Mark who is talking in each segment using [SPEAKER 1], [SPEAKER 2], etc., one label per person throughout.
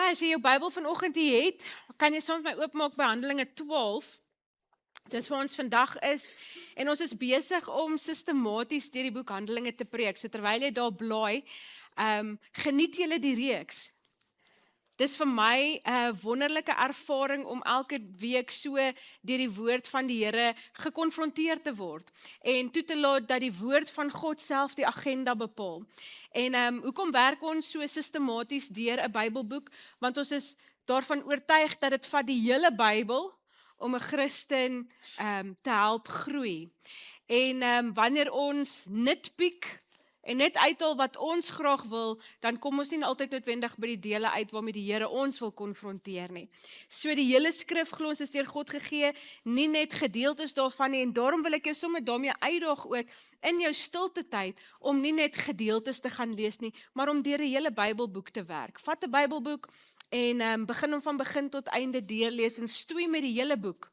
[SPEAKER 1] Alright, as jy jou Bybel vanoggend hier het, kan jy soms my oopmaak by Handelinge 12. Dis waar ons vandag is en ons is besig om sistematies deur die boek Handelinge te preek. So terwyl jy daar blaai, geniet julle die reeks. Dis vir my 'n wonderlike ervaring om elke week so deur die woord van die Here gekonfronteer te word en toe te laat dat die woord van God self die agenda bepaal. En hoekom werk ons so sistematies deur 'n Bybelboek? Want ons is daarvan oortuig dat dit vat die hele Bybel om 'n Christen te help groei. En wanneer ons nitpiek en net uithaal wat ons graag wil, dan kom ons nie altyd noodwendig by die dele uit waarmee die Here ons wil konfronteer nie. So die hele skrif glo ons is deur God gegee, nie net gedeeltes daarvan nie, en daarom wil ek jou sommer daarmee uitdaag ook in jou stilte tyd om nie net gedeeltes te gaan lees nie, maar om deur 'n hele Bybelboek te werk. Vat 'n Bybelboek en begin hom van begin tot einde deurlees en stoei met die hele boek.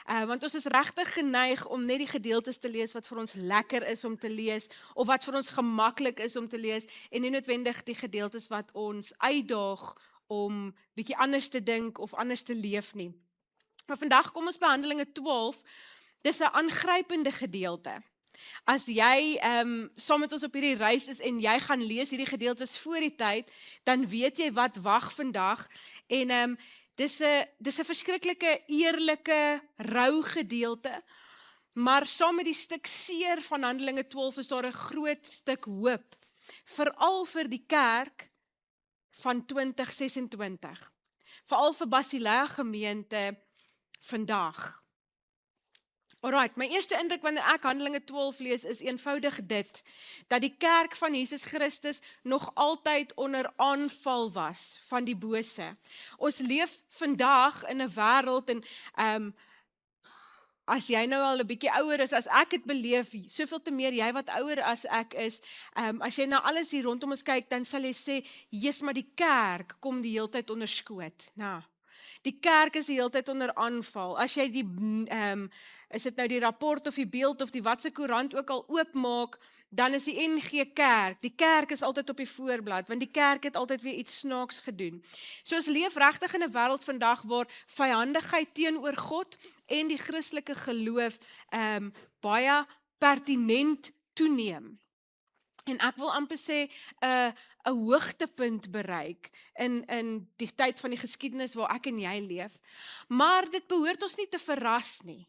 [SPEAKER 1] Want ons is regtig geneig om net die gedeeltes te lees wat vir ons lekker is om te lees, of wat vir ons gemaklik is om te lees, en nie noodwendig die gedeeltes wat ons uitdaag om bietjie anders te dink of anders te leef nie. Maar vandag kom ons by Handelinge 12, dis 'n aangrypende gedeelte. As jy saam met ons op hierdie reis is en jy gaan lees hierdie gedeeltes voor die tyd, dan weet jy wat wag vandag, en dis 'n verskriklike, eerlike, rou gedeelte, maar saam met die stuk seer van Handelinge 12 is daar 'n groot stuk hoop, veral vir die kerk van 2026, veral vir Basilea gemeente vandag. Alright, my eerste indruk wanneer ek Handelinge 12 lees is eenvoudig dit, dat die kerk van Jesus Christus nog altyd onder aanval was van die bose. Ons leef vandag in 'n wêreld en as jy nou al 'n bietjie ouer is as ek het beleef, soveel te meer jy wat ouer as ek is, as jy na alles hier rondom ons kyk, dan sal jy sê, Jesus, maar die kerk kom die hele tyd onder skoot. Nou, die kerk is die hele tyd onder aanval. As jy is dit nou die rapport of die beeld of die watse koerant ook al oopmaak, dan is die NG Kerk. Die kerk is altyd op die voorblad, want die kerk het altyd weer iets snaaks gedoen. So ons leef regtig in 'n wêreld vandag waar vyhandigheid teenoor God en die Christelike geloof baie pertinent toeneem. En ek wil amper sê 'n hoogtepunt bereik in die tyd van die geskiedenis waar ek en jy leef. Maar dit behoort ons nie te verras nie.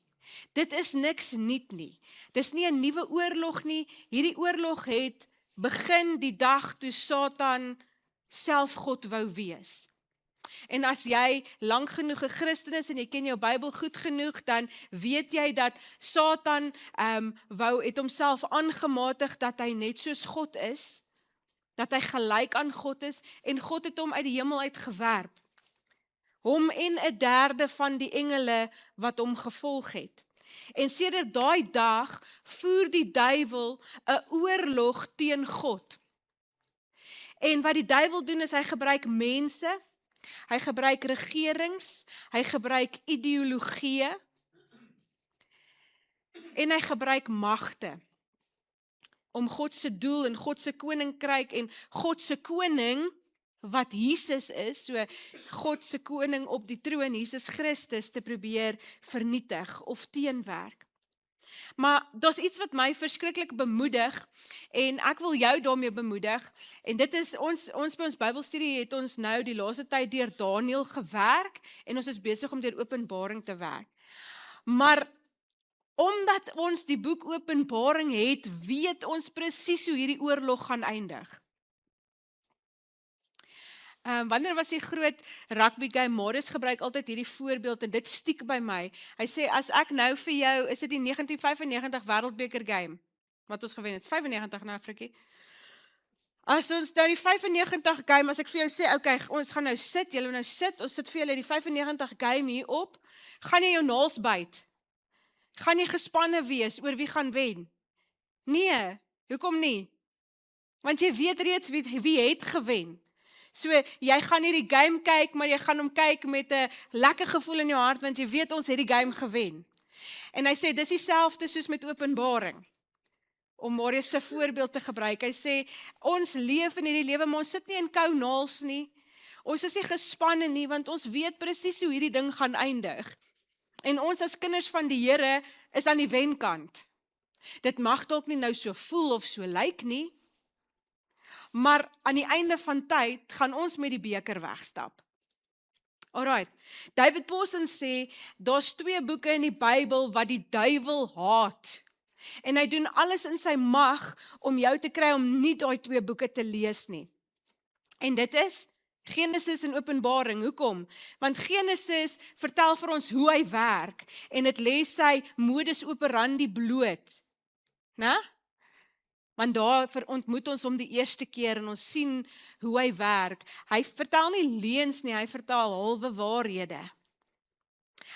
[SPEAKER 1] Dit is niks nuut nie. Dis nie 'n nuwe oorlog nie. Hierdie oorlog het begin die dag toe Satan self God wou wees. En as jy lank genoeg 'n Christen is en jy ken jou Bybel goed genoeg, dan weet jy dat Satan het homself aangematig dat hy net soos God is, dat hy gelyk aan God is, en God het hom uit die hemel uit gewerp. Hom en 'n derde van die engele wat hom gevolg het. En sedert daai dag voer die duiwel 'n oorlog teen God. En wat die duiwel doen is hy gebruik mense, hy gebruik regerings, hy gebruik ideologieë en hy gebruik magte om God se doel en God se koninkryk en God se koning wat Jesus is, so God se koning op die troon, Jesus Christus, te probeer vernietig of teenwerk. Maar daar's iets wat my verskriklik bemoedig, en ek wil jou daarmee bemoedig, en dit is, ons by ons Bybelstudie het ons nou die laaste tyd deur Daniël gewerk, en ons is besig om deur Openbaring te werk. Maar omdat ons die boek Openbaring het, weet ons presies hoe hierdie oorlog gaan eindig. Wanneer was die groot rugby game? Marius gebruik altyd hierdie voorbeeld en dit stiek by my. Hy sê, as ek nou vir jou, is dit die 1995 Wêreldbeker game, wat ons gewen het, 95 nou, Frikkie. As ons nou die 95 game, as ek vir jou sê, okay, ons gaan nou sit, julle nou sit, ons sit vir julle die 95 game hier op, gaan jy jou naels byt? Gaan jy gespanne wees oor wie gaan wen? Nee, hoekom nie? Want jy weet reeds wie het gewen. So, jy gaan nie die game kyk, maar jy gaan hom kyk met 'n lekker gevoel in jou hart, want jy weet ons het die game gewen. En hy sê, dis dieselfde soos met Openbaring. Om Marius se voorbeeld te gebruik, hy sê, ons leef in hierdie lewe, maar ons sit nie in kou naels nie. Ons is nie gespanne nie, want ons weet presies hoe hierdie ding gaan eindig. En ons as kinders van die Here is aan die wenkant. Dit mag dalk nie nou so voel of so lyk nie, maar aan die einde van tyd gaan ons met die beker wegstap. Alright, David Pawson sê, daar's 2 boeke in die Bybel wat die duiwel haat. En hy doen alles in sy mag om jou te kry om nie daai 2 boeke te lees nie. En dit is Genesis en Openbaring. Hoekom? Want Genesis vertel vir ons hoe hy werk en dit lê sy modus operandi bloot. Né? Want daar ontmoet ons hom die eerste keer en ons sien hoe hy werk. Hy vertel nie leuns nie, hy vertel halwe waarhede.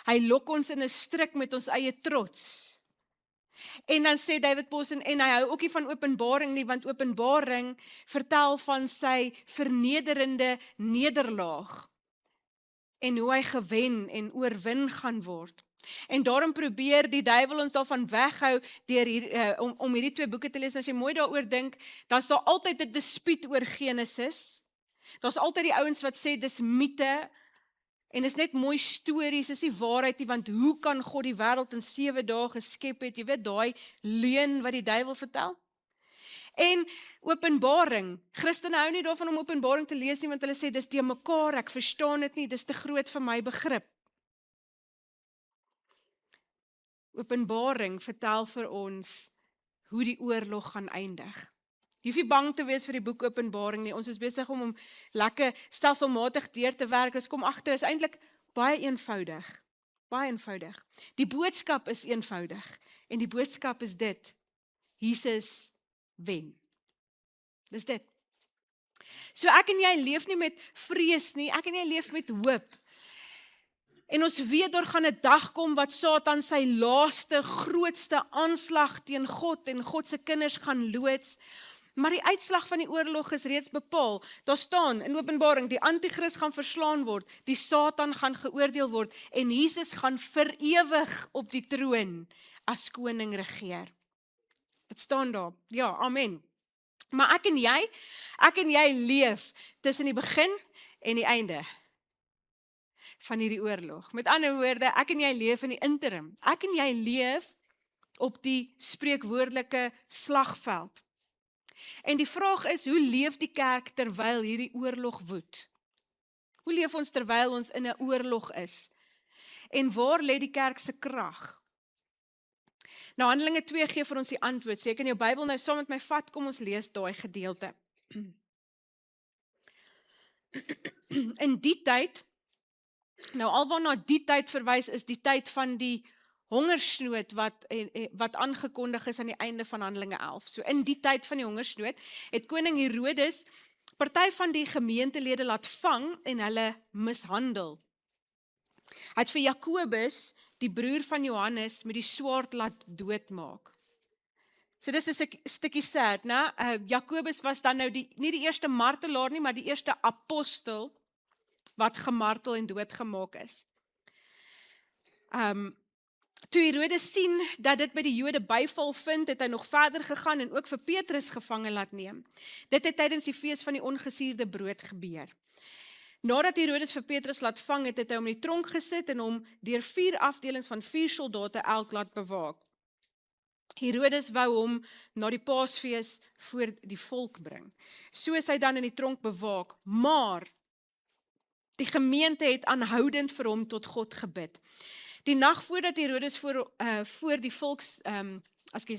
[SPEAKER 1] Hy lok ons in 'n struik met ons eie trots. En dan sê David Pawson, en hy hou ook nie van Openbaring nie, want Openbaring vertel van sy vernederende nederlaag en hoe hy gewen en oorwin gaan word. En daarom probeer die duiwel ons daarvan weghou deur om hierdie 2 boeke te lees. As jy mooi daaroor dink, dan is daar altyd 'n dispuut oor Genesis. Daar's altyd die ouens wat sê dis mite en is net mooi stories, is nie waarheid nie, want hoe kan God die wêreld in 7 dae geskep het? Jy weet daai leuen wat die duiwel vertel. En Openbaring, Christene hou nie daarvan om Openbaring te lees nie, want hulle sê dis te mekaar, ek verstaan dit nie, dis te groot vir my begrip. Openbaring vertel vir ons hoe die oorlog gaan eindig. Jy hoef nie bang te wees vir die boek Openbaring nie. Ons is besig om hom lekker stelselmatig deur te werk. Ons kom agter, is eintlik baie eenvoudig. Baie eenvoudig. Die boodskap is eenvoudig. En die boodskap is dit: Jesus wen. Dis dit. So ek en jy leef nie met vrees nie, ek en jy leef met hoop. En ons weet daar gaan 'n dag kom wat Satan sy laaste, grootste aanslag teen God en God se kinders gaan loods. Maar die uitslag van die oorlog is reeds bepaal. Daar staan in Openbaring, die Antichrist gaan verslaan word, die Satan gaan geoordeel word en Jesus gaan vir ewig op die troon as koning regeer. Dit staan daar. Ja, amen. Maar ek en jy leef tussen die begin en die einde van hierdie oorlog. Met ander woorde, ek en jy leef in die interim. Ek en jy leef op die spreekwoordelike slagveld. En die vraag is, hoe leef die kerk terwyl hierdie oorlog woed? Hoe leef ons terwyl ons in 'n oorlog is? En waar lê die kerk se krag? Nou Handelinge 2 gee vir ons die antwoord. So jy kan jou Bybel nou saam met my vat, kom ons lees daai gedeelte. In die tyd, nou alwaarna die tyd verwys is die tyd van die hongersnood wat aangekondig is aan die einde van Handelinge 11. So in die tyd van die hongersnood het koning Herodes party van die gemeentelede laat vang en hulle mishandel. Hy het vir Jakobus, die broer van Johannes, met die swaard laat doodmaak. So dis 'n stukkie sad, né? Jakobus was dan nou nie die eerste martelaar nie, maar die eerste apostel wat gemartel en doodgemaak is. Toe Herodes sien dat dit by die Jode byval vind, het hy nog verder gegaan en ook vir Petrus gevange laat neem. Dit het tydens die fees van die ongesuurde brood gebeur. Nadat Herodes vir Petrus laat vang het, het hy hom in die tronk gesit en hom deur 4 afdelings van 4 soldate elk laat bewaak. Herodes wou hom na die Paasfees voor die volk bring. So is hy dan in die tronk bewaak, maar die gemeente het aanhoudend vir hom tot God gebid. Die nag voordat Herodes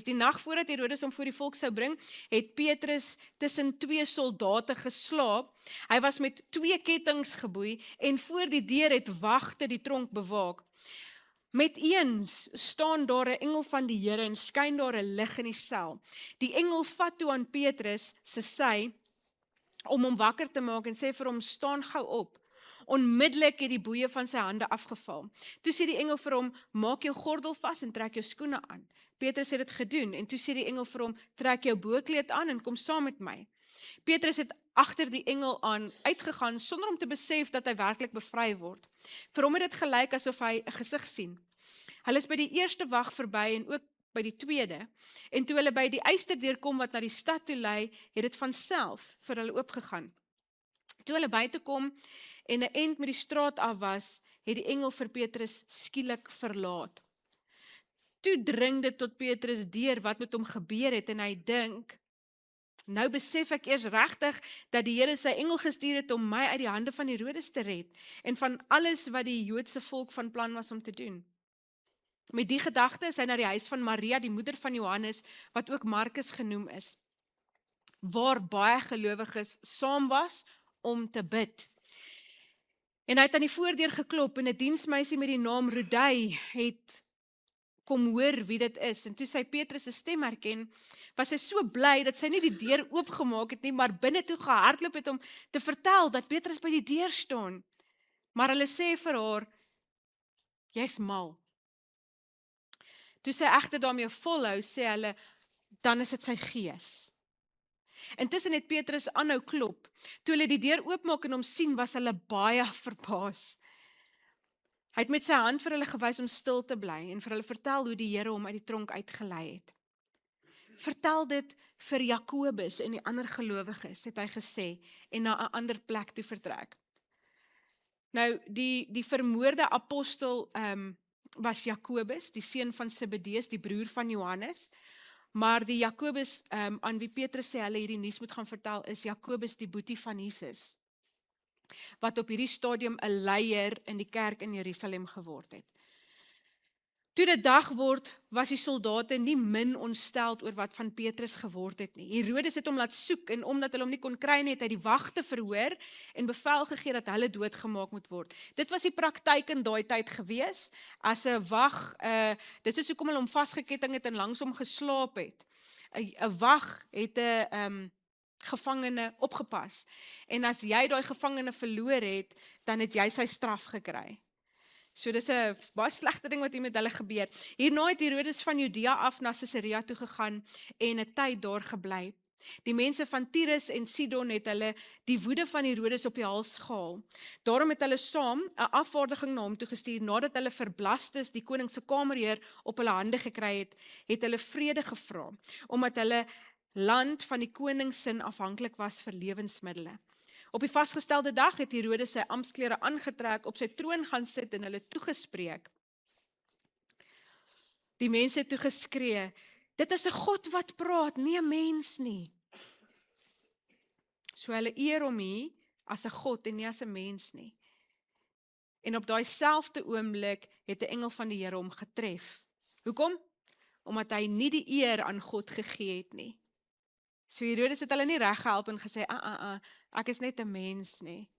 [SPEAKER 1] die nag voordat Herodes hom voor die volk sou bring, het Petrus tussen 2 soldate geslaap. Hy was met 2 kettinge geboei en voor die deur het wagte die tronk bewaak. Met eens staan daar 'n engel van die Here en skyn daar 'n lig in die sel. Die engel vat toe aan Petrus se sy om hom wakker te maak en sê vir hom, staan gou op. Onmiddellik het die boeie van sy hande afgeval. Toe sê die engel vir hom, maak jou gordel vas en trek jou skoene aan. Petrus het dit gedoen en toe sê die engel vir hom, trek jou boekleed aan en kom saam met my. Petrus het agter die engel aan uitgegaan sonder om te besef dat hy werklik bevry word. Vir hom het dit gelyk asof hy 'n gesig sien. Hulle is by die eerste wag verby en ook by die tweede. En toe hulle by die eysterdeur kom wat na die stad toe lei, het dit van self vir hulle oopgegaan. Toe hulle buite kom en 'n end met die straat af was, het die engel vir Petrus skielik verlaat. Toe dring dit tot Petrus deur wat met hom gebeur het en hy dink, nou besef ek eers regtig dat die Here sy engel gestuur het om my uit die hande van Herodes te red en van alles wat die Joodse volk van plan was om te doen. Met die gedagte is hy na die huis van Maria, die moeder van Johannes, wat ook Markus genoem is, waar baie gelowiges saam was om te bid. En hy het aan die voordeur geklop en 'n diensmeisie met die naam Rodei het kom hoor wie dit is. En toe sy Petrus se stem herken, was sy so bly dat sy nie die deur oopgemaak het nie, maar binne toe gehardloop het om te vertel dat Petrus by die deur staan. Maar hulle sê vir haar, jy's mal. Toe sy egter daarmee volhou, sê hulle, dan is dit sy gees. Intussen het Petrus aanhou klop. Toe hulle die deur oopmaak en hom sien, was hulle baie verbaas. Hy het met sy hand vir hulle gewys om stil te bly en vir hulle vertel hoe die Here hom uit die tronk uitgelei het. Vertel dit vir Jakobus en die ander gelowiges, het hy gesê, en na 'n ander plek toe vertrek. Nou, die vermoorde apostel was Jakobus, die seun van Zebedeus, die broer van Johannes, maar die Jakobus aan wie Petrus sê hulle hierdie nuus moet gaan vertel, is Jakobus die boetie van Jesus, wat op hierdie stadium 'n leier in die kerk in Jerusalem geword het. Toe dit dag word, was die soldate nie min ontsteld oor wat van Petrus geword het nie. Herodes het hom laat soek en omdat hulle hom nie kon kry nie, het hy die wagte verhoor en bevel gegee dat hulle doodgemaak moet word. Dit was die praktyk in daai tyd gewees, as 'n wag, dit is hoekom hulle hom vasgeketting het en langs hom geslaap het. 'n Wag het 'n gevangene opgepas. En as jy daai gevangene verloor het, dan het jy sy straf gekry. So dis 'n baie slegte ding wat hier met hulle gebeur. Hierna het Herodes van Judea af na Caesarea toe gegaan en 'n tyd daar gebly. Die mense van Tyrus en Sidon het hulle die woede van Herodes op die hals gehaal. Daarom het hulle saam 'n afvaardiging na hom toe gestuur nadat hulle vir Blastus, die koning se kamerheer, op hulle hande gekry het hulle vrede gevra, omdat hulle land van die koningssin afhanklik was vir lewensmiddele. Op die vasgestelde dag het Herodes sy amptsklere aangetrek, op sy troon gaan sit en hulle toegespreek. Die mense het toegeskree, dit is 'n God wat praat, nie 'n mens nie. So hulle eer hom hier as 'n God en nie as 'n mens nie. En op daai selfde oomblik het 'n engel van die Here hom getref. Hoekom? Omdat hy nie die eer aan God gegee het nie. So Herodes het hulle nie reggehelp en gesê, ek is net 'n mens nie.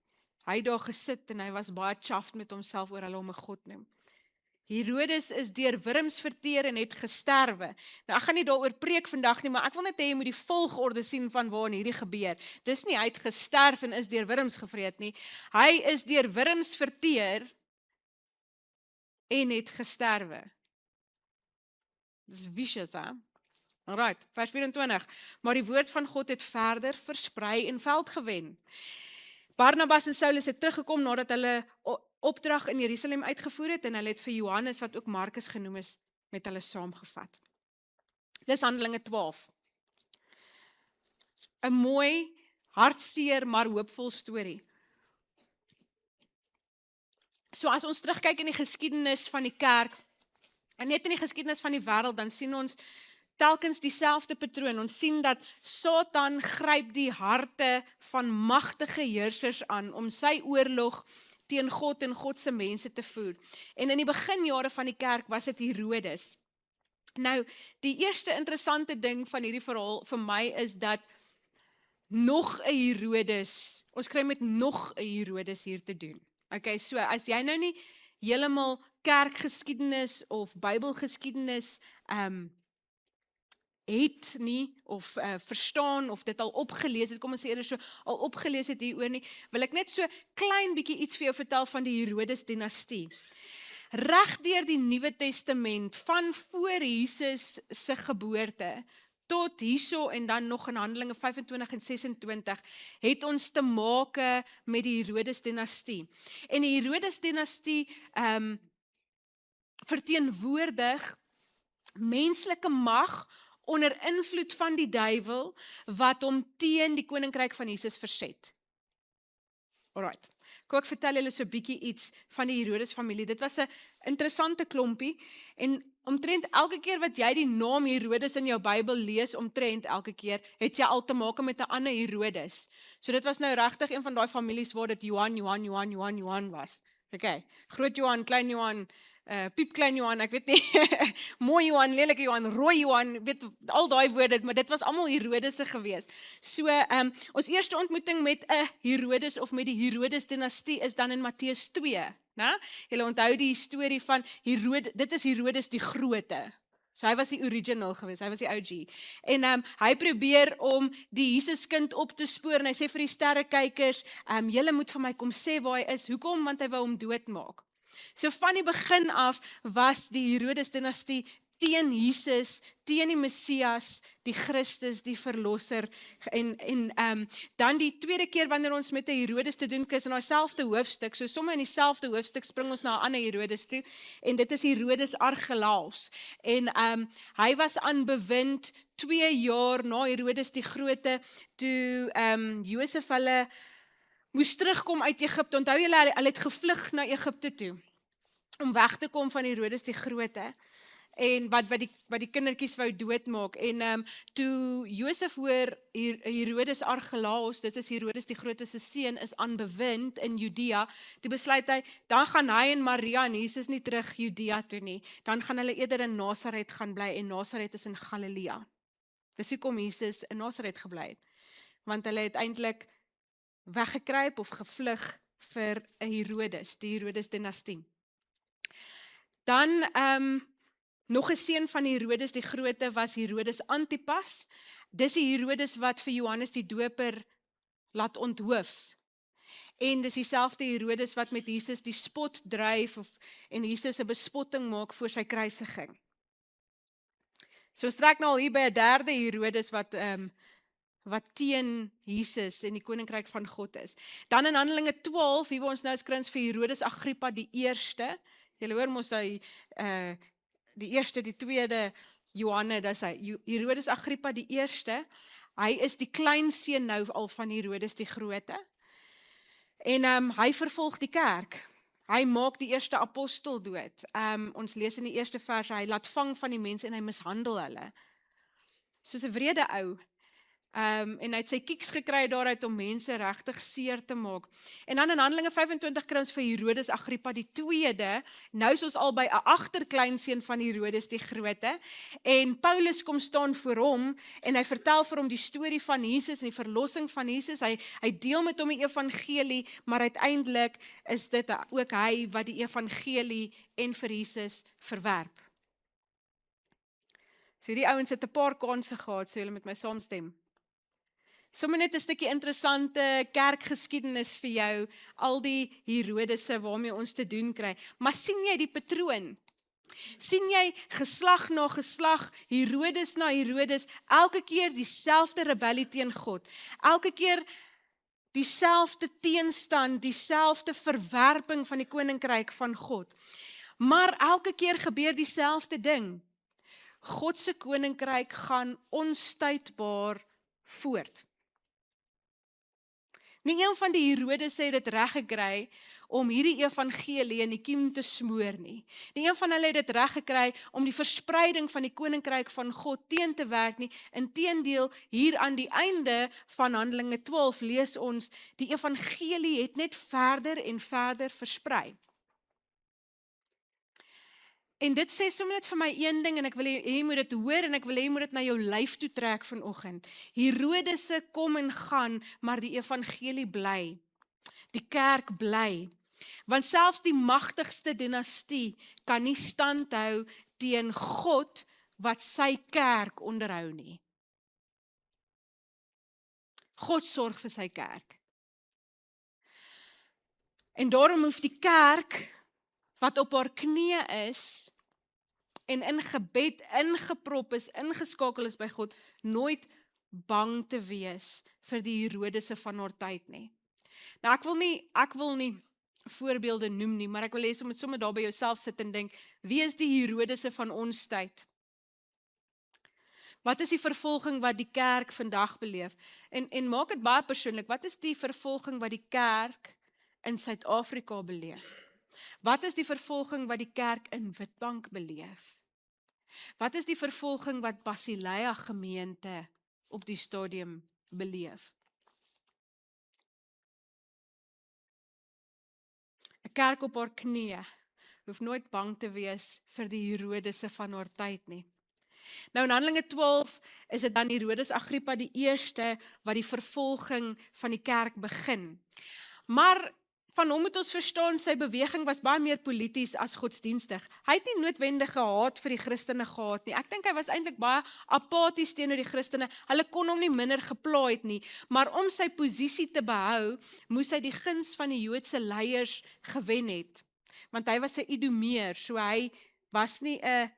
[SPEAKER 1] Hy het daar gesit en hy was baie chuffed met homself oor hulle om 'n God noem. Herodes is deur wurms verteer en het gesterwe. Nou ek gaan nie daaroor preek vandag nie, maar ek wil net hê jy moet die volgorde sien van waarin hierdie gebeur. Dis nie hy het gesterf en is deur wurms gevreet nie. Hy is deur wurms verteer en het gesterwe. Dis vicious, hè? Alright, vers 24. Maar die woord van God het verder versprei en veld gewen. Barnabas en Saulus het teruggekom nadat hulle opdrag in Jerusalem uitgevoer het en hulle het vir Johannes, wat ook Markus genoem is, met hulle saamgevat. Dis Handelinge 12. 'n mooi, hartseer, maar hoopvol storie. So as ons terugkyk in die geskiedenis van die kerk, en net in die geskiedenis van die wêreld, dan sien ons telkens dieselfde patroon. Ons sien dat Satan gryp die harte van magtige heersers aan om sy oorlog teen God en God se mense te voer. En in die beginjare van die kerk was dit Herodes. Nou, die eerste interessante ding van hierdie verhaal vir my is dat nog 'n Herodes, ons kry met nog 'n Herodes hier te doen. Okay, so as jy nou nie heeltemal kerkgeskiedenis of Bybelgeskiedenis het nie, of verstaan, of dit al opgelees het, kom ons sê eerder so, al opgelees het hieroor nie, wil ek net so klein bietjie iets vir jou vertel van die Herodes dinastie. Reg deur die Nuwe Testament, van voor Jesus se geboorte, tot hierso en dan nog in Handelinge 25 en 26, het ons te make met die Herodes dinastie. En die Herodes dinastie verteenwoordig menslike mag onder invloed van die duiwel, wat hom teen die koninkryk van Jesus verset. Alright. Kom ek vertel julle so 'n bietjie iets van die Herodes familie. Dit was 'n interessante klompie en omtrent elke keer wat jy die naam Herodes in jou Bybel lees, omtrent elke keer, het jy al te maak met 'n ander Herodes. So dit was nou regtig een van daai families waar dit Johan was. Okay. Groot Johan, klein Johan, piep klein Johan, ek weet nie, mooi Johan, lelike Johan, rooi Johan, weet al daai woorde, maar dit was almal Herodese gewees. So, ons eerste ontmoeting met 'n Herodes of met die Herodes dinastie is dan in Matteus 2, né? Julle onthou die storie van Herodes, dit is Herodes die Grote. So hy was die original gewees, hy was die OG. En hy probeer om die Jesuskind op te spoor en hy sê vir die sterrekykers, julle moet vir my kom sê waar hy is. Hoekom? Want hy wou hom doodmaak. So van die begin af was die Herodes dinastie teen Jesus, teen die Messias, die Christus, die verlosser. En dan die tweede keer wanneer ons met 'n Herodes te doen kry, is in daai selfde hoofstuk, so sommer in dieselfde hoofstuk spring ons na 'n ander Herodes toe, en dit is Herodes Archelaus. En hy was aan bewind 2 jaar na Herodes die Grote, toe Josef hulle moes terugkom uit Egipte. Onthou julle, hulle het gevlug na Egipte toe, om weg te kom van Herodes die Grote, en wat die kindertjies wou doodmaak. En toe Josef hoor Herodes Archelaus, dit is Herodes die Grote se seun, is aan bewind in Judea, toe besluit hy, dan gaan hy en Maria en Jesus nie terug Judea toe nie, dan gaan hulle eerder in Nasaret gaan bly, en Nasaret is in Galilea. Dis hoekom Jesus in Nasaret gebly het, want hulle het eintlik weggekruip of gevlug vir 'n Herodes, die Herodes dinastie. Dan nog 'n seun van Herodes die Grote was Herodes Antipas. Dis die Herodes wat vir Johannes die Doper laat onthoof. En dis dieselfde Herodes wat met Jesus die spot dryf en Jesus 'n bespotting maak voor sy kruisiging. So ons trek nou al hier by 'n derde Herodes wat teen Jesus en die koninkryk van God is. Dan in Handelinge 12, hier waar ons nou skryf vir Herodes Agrippa die eerste. Julle hoor mos hy die eerste, die tweede Johanne, dis hy. Herodes Agrippa die eerste. Hy is die kleinseun nou al van Herodes die Grote. En hy vervolg die kerk. Hy maak die eerste apostel dood. Ons lees in die eerste vers, hy laat vang van die mense en hy mishandel hulle. Soos 'n wrede ou. En hy het sy kieks gekry daaruit om mense regtig seer te maak. En dan in Handelinge 25 kry ons vir Herodes Agrippa die tweede, nou is ons al by 'n agterkleinseun van Herodes die Grote, en Paulus kom staan voor hom, en hy vertel vir hom die storie van Jesus en die verlossing van Jesus, hy deel met hom die evangelie, maar uiteindelik is dit ook hy wat die evangelie en vir Jesus verwerp. So hierdie ouens het 'n paar kansse gehad, so julle met my saamstem. Sommige net 'n stukkie interessante kerkgeskiedenis vir jou, al die Herodese waarmee ons te doen kry. Maar sien jy die patroon? Sien jy geslag na geslag, Herodes na Herodes, elke keer dieselfde rebellie teen God. Elke keer dieselfde teenstand, dieselfde verwerping van die koninkryk van God. Maar elke keer gebeur dieselfde ding. God se koninkryk gaan onstuitbaar voort. Nie een van die Herodes het dit reg gekry om hierdie evangelie in die kiem te smoor nie. Nie een van hulle het dit reg gekry om die verspreiding van die koninkryk van God teen te werk nie. Inteendeel, hier aan die einde van Handelinge 12 lees ons, die evangelie het net verder en verder versprei. En dit sê sommer net vir my een ding, en ek wil jy moet dit hoor, en ek wil jy moet dit na jou lyf toe trek vanoggend. Herodese kom en gaan, maar die evangelie bly. Die kerk bly. Want selfs die magtigste dinastie kan nie standhou teen God wat sy kerk onderhou nie. God sorg vir sy kerk. En daarom hoef die kerk wat op haar knieë is en in gebed ingeprop is, ingeskakel is by God, nooit bang te wees vir die Herodese van haar tyd nie. Nou ek wil nie voorbeelde noem nie, maar ek wil hê jy moet sommer daar by jouself sit en dink, wie is die Herodese van ons tyd? Wat is die vervolging wat die kerk vandag beleef? En maak dit baie persoonlik, wat is die vervolging wat die kerk in Suid-Afrika beleef? Wat is die vervolging wat die kerk in Witbank beleef? Wat is die vervolging wat Basileia gemeente op die stadium beleef? 'n Kerk op haar knieë hoef nooit bang te wees vir die Herodese van haar tyd nie. Nou in Handelinge 12 is dit dan Herodes Agrippa die eerste wat die vervolging van die kerk begin. Maar van hom moet ons verstaan, sy beweging was baie meer polities as godsdienstig. Hy het nie noodwendige haat vir die Christene gehad nie. Ek dink hy was eintlik baie apaties teenoor die Christene. Hulle kon hom nie minder geplaai het nie, maar om sy posisie te behou, moes hy die guns van die Joodse leiers gewen het. Want hy was 'n Idumeer, so hy was nie 'n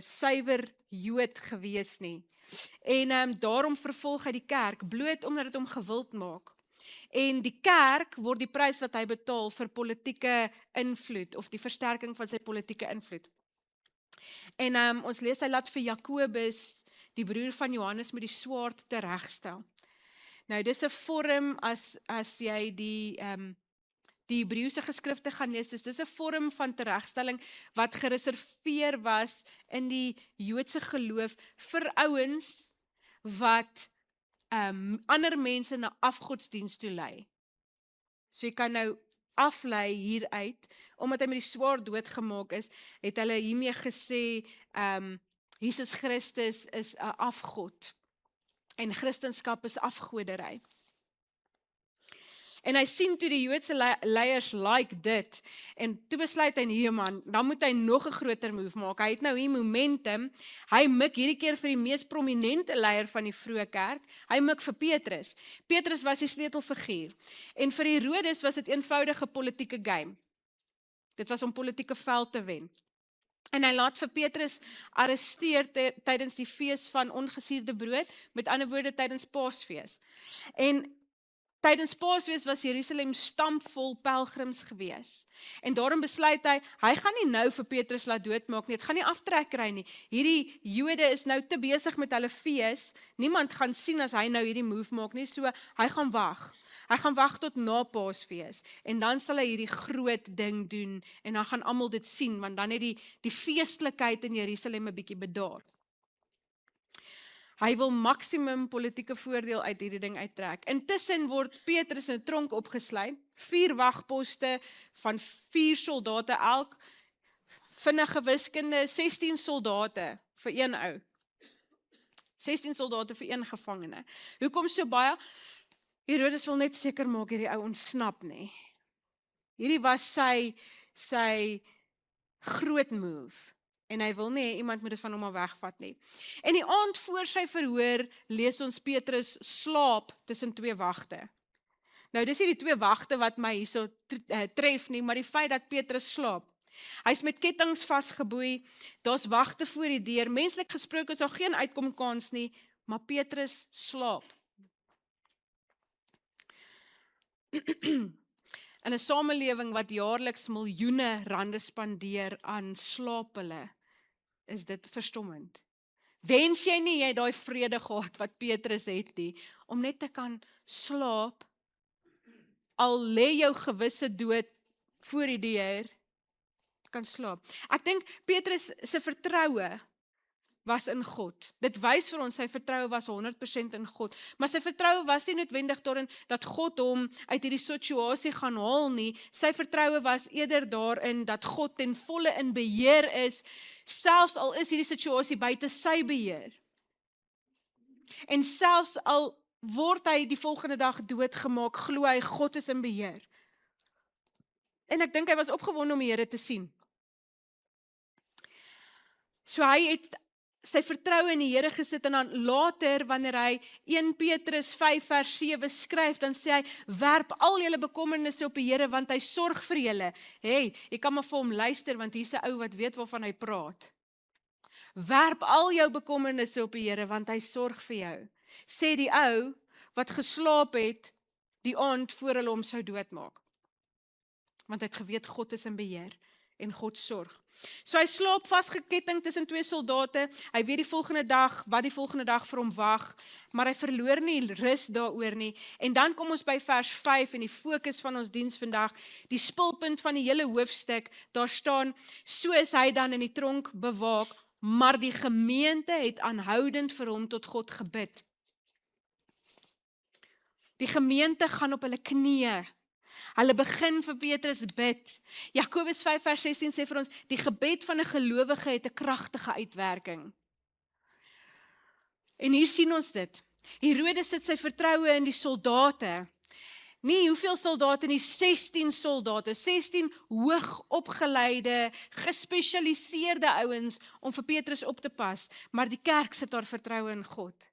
[SPEAKER 1] suiwer Jood gewees nie. En daarom vervolg hy die kerk, bloot omdat dit hom gewild maak. En die kerk word die prys wat hy betaal vir politieke invloed, of die versterking van sy politieke invloed. En ons lees, hy laat vir Jakobus, die broer van Johannes, met die swaard teregstel. Nou, dis 'n vorm, as jy die Hebreëse geskrifte gaan lees, dis 'n vorm van teregstelling wat gereserveer was in die Joodse geloof vir ouens wat ander mense na afgodsdiens toe lei. So jy kan nou aflei hieruit, omdat hy met die swaard doodgemaak is, het hulle hiermee gesê, Jesus Christus is 'n afgod, en Christendom is afgoderry. En hy sien toe die Joodse leiers like dit, en toe besluit hy, nee man, dan moet hy nog 'n groter move maak. Hy het nou hier momentum, hy mik hierdie keer vir die mees prominente leier van die vroeë kerk, hy mik vir Petrus. Petrus was die sleutelfiguur, en vir Herodes was dit eenvoudige politieke game. Dit was om politieke veld te wen. En hy laat vir Petrus arresteer tydens die fees van ongesuurde brood, met ander woorde tydens Paasfees. En tydens Paasfees was Jerusalem stampvol pelgrims gewees. En daarom besluit hy gaan nie nou vir Petrus laat doodmaak nie, het gaan nie aftrek kry nie. Hierdie Jode is nou te besig met hulle fees, niemand gaan sien as hy nou hierdie move maak nie, so hy gaan wag. Hy gaan wag tot na Paasfees, en dan sal hy hierdie groot ding doen, en dan gaan almal dit sien, want dan het die feestelikheid in Jerusalem 'n bietjie bedaar. Hy wil maksimum politieke voordeel uit hierdie ding uittrek. Intussen word Petrus in 'n tronk opgesluit, 4 wagposte van 4 soldate elk, vinnige wiskunde, 16 soldate vir een ou. 16 soldate vir een gevangene. Hoekom so baie? Herodes wil net seker maak hierdie ou ontsnap nie. Hierdie was sy groot move. En hy wil nie iemand moet dit van hom al wegvat nie. En die aand voor sy verhoor lees ons Petrus slaap tussen 2 wagte. Nou dis nie die 2 wagte wat my hierso tref nie, maar die feit dat Petrus slaap. Hy's met kettinge vasgeboei, daar's wagte voor die deur, menslik gesproke is daar geen uitkomkans nie, maar Petrus slaap. In 'n samelewing wat jaarliks miljoene rande spandeer aan slaaphulle, is dit verstommend. Wens jy nie jy daai vrede gehad wat Petrus het nie, om net te kan slaap, al lê jou gewisse dood voor die deur, kan slaap. Ek dink Petrus se vertroue was in God. Dit wys vir ons sy vertroue was 100% in God, maar sy vertroue was nie noodwendig daarin dat God hom uit hierdie situasie gaan haal nie. Sy vertroue was eerder daarin dat God ten volle in beheer is, selfs al is hierdie situasie buite sy beheer. En selfs al word hy die volgende dag doodgemaak, glo hy God is in beheer. En ek dink hy was opgewonde om die Here te sien. So hy het sy vertroue in die Here gesit, en dan later, wanneer hy 1 Petrus 5 vers 7 skryf, dan sê hy, werp al julle bekommernisse op die Here, want hy sorg vir julle. Hey, jy kan maar vir hom luister, want hier's 'n ou wat weet waarvan hy praat. Werp al jou bekommernisse op die Here, want hy sorg vir jou. Sê die ou, wat geslaap het, die aand voor hulle hom sou doodmaak. Want hy het geweet, God is in beheer. en God sorg. So hy slaap vasgeketting tussen twee soldate, hy weet die volgende dag, wat die volgende dag vir hom wag, maar hy verloor nie rus daaroor nie. En dan kom ons by vers 5 en die fokus van ons diens vandag, die spulpunt van die hele hoofstuk, daar staan, so is hy dan in die tronk bewaak, maar die gemeente het aanhoudend vir hom tot God gebid. Die gemeente gaan op hulle knieë. Hulle begin vir Petrus bid. Jakobus 5 vers 16 sê vir ons, die gebed van 'n gelowige het 'n kragtige uitwerking. En hier sien ons dit. Herodes sit sy vertroue in die soldate. Nie hoeveel soldate nie, 16 soldate, 16 hoog opgeleide, gespesialiseerde ouens om vir Petrus op te pas, maar die kerk sit haar vertroue in God.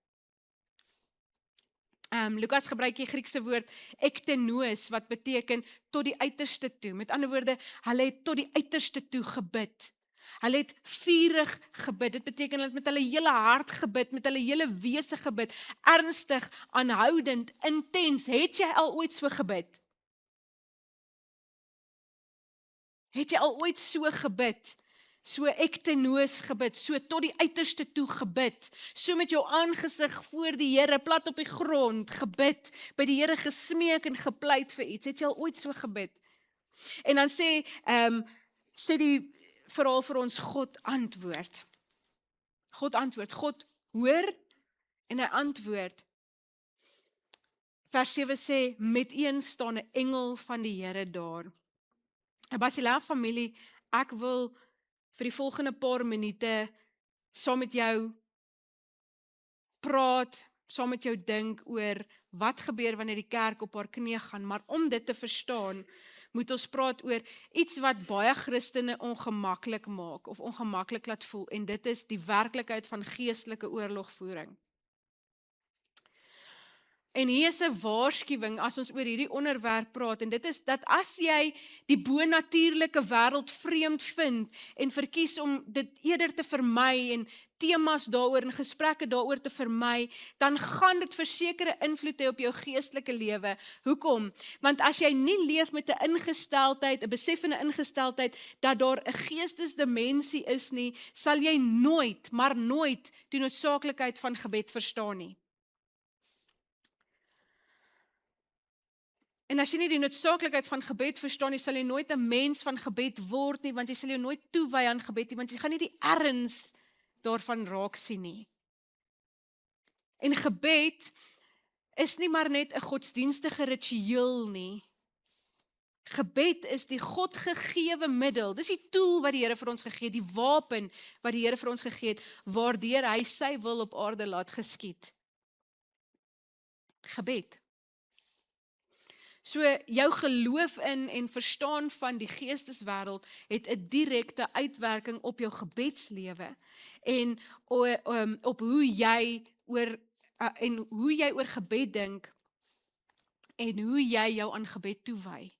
[SPEAKER 1] Lukas gebruik die Griekse woord ektenos, wat beteken tot die uiterste toe. Met ander woorde, hulle het tot die uiterste toe gebid. Hulle het vurig gebid. Dit beteken hulle het met hulle hele hart gebid, met hulle hele wese gebid, ernstig, aanhoudend, intens. Het jy al ooit so gebid? Het jy al ooit so gebid? So ektenos gebid, so tot die uiterste toe gebid, so met jou aangesig voor die Here, plat op die grond, gebid, by die Here gesmeek en gepleit vir iets. Het jy al ooit so gebid? En dan sê die verhaal vir ons, God antwoord. God antwoord, God hoor en hy antwoord. Vers 7 sê, met een staan 'n engel van die Here daar. Basileaf familie, ek wil vir die volgende paar minute saam met jou praat, saam met jou dink oor wat gebeur wanneer die kerk op haar knieë gaan, maar om dit te verstaan, moet ons praat oor iets wat baie Christene ongemaklik maak, of ongemaklik laat voel, en dit is die werklikheid van geestelike oorlogvoering. En hier is 'n waarskuwing as ons oor hierdie onderwerp praat, en dit is dat as jy die bonatuurlike wêreld vreemd vind en verkies om dit eerder te vermy en temas daaroor en gesprekke daaroor te vermy, dan gaan dit versekerde invloed hê op jou geestelike lewe. Hoekom? Want as jy nie leef met 'n ingesteldheid, 'n beseffende ingesteldheid dat daar 'n geestesdimensie is nie, sal jy nooit, maar nooit die noodsaaklikheid van gebed verstaan nie. En as jy nie die noodsaaklikheid van gebed verstaan nie, sal jy nooit 'n mens van gebed word nie, want jy sal jou nooit toewy aan gebed nie, want jy gaan nie die erns daarvan raak sien nie. En gebed is nie maar net 'n godsdienstige ritueel nie. Gebed is die God gegewe middel, dis die tool wat die Here vir ons gegee het, die wapen wat die Here vir ons gegee het, waardeur hy sy wil op aarde laat geskied. Gebed. So jou geloof in en verstaan van die geesteswêreld het 'n direkte uitwerking op jou gebedslewe en op hoe jy oor gebed dink en hoe jy jou aan gebed toewy.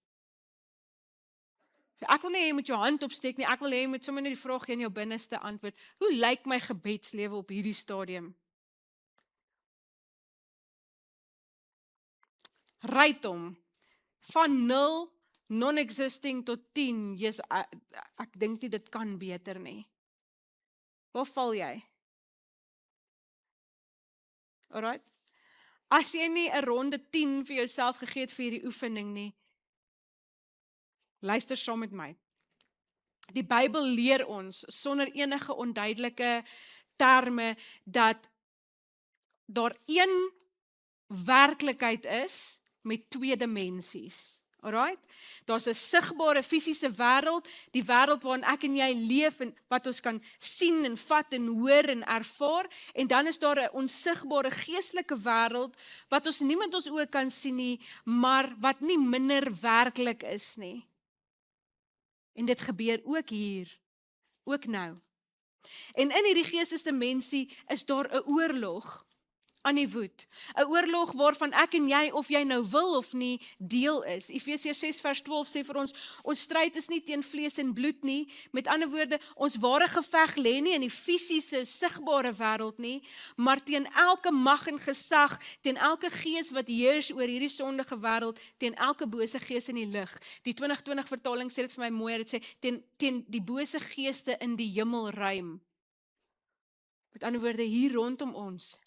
[SPEAKER 1] Ek wil nie hê jy moet jou hand opsteek nie, ek wil hê jy moet sommer net die vraag in jou binneste antwoord. Hoe lyk my gebedslewe op hierdie stadium? Rate hom. Van 0, non-existing tot 10, yes, ek dink nie dit kan beter nie. Waar val jy? Alright? As jy nie 'n ronde 10 vir jouself gegee het vir hierdie oefening nie, luister saam met my. Die Bybel leer ons, sonder enige onduidelike terme, dat daar een werklikheid is met 2 dimensies. Alright? Daar's 'n sigbare fisiese wêreld, die wêreld waarin ek en jy leef en wat ons kan sien en vat en hoor en ervaar, en dan is daar 'n onsigbare geestelike wêreld wat ons nie met ons oë kan sien nie, maar wat nie minder werklik is nie. En dit gebeur ook hier, ook nou. En in hierdie geestesdimensie is daar 'n oorlog. aan die woed. 'n Oorlog waarvan ek en jy, of jy nou wil of nie, deel is. Efesiërs 6 vers 12 sê vir ons, ons stryd is nie teen vlees en bloed nie. Met ander woorde, ons ware geveg lê nie in die fisiese, sigbare wêreld nie, maar teen elke mag en gesag, teen elke gees wat heers oor hierdie sondige wêreld, teen elke bose gees in die lig. Die 2020 vertaling sê dit vir my mooi, dit sê teen die bose geeste in die hemelruim. Met ander woorde, hier rondom ons.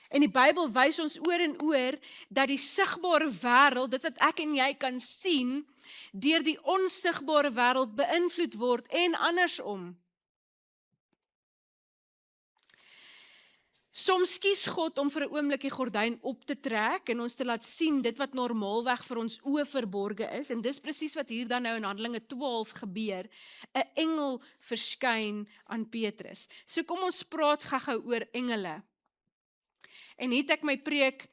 [SPEAKER 1] En die Bybel wys ons oor en oor dat die sigbare wêreld, dit wat ek en jy kan sien, deur die onsigbare wêreld beïnvloed word en andersom. Soms kies God om vir 'n oomblik die gordyn op te trek en ons te laat sien dit wat normaalweg vir ons oë verborge is, en dis presies wat hier dan nou in Handelinge 12 gebeur. 'n Engel verskyn aan Petrus. So kom ons praat gou-gou oor engele. En hier het ek my preek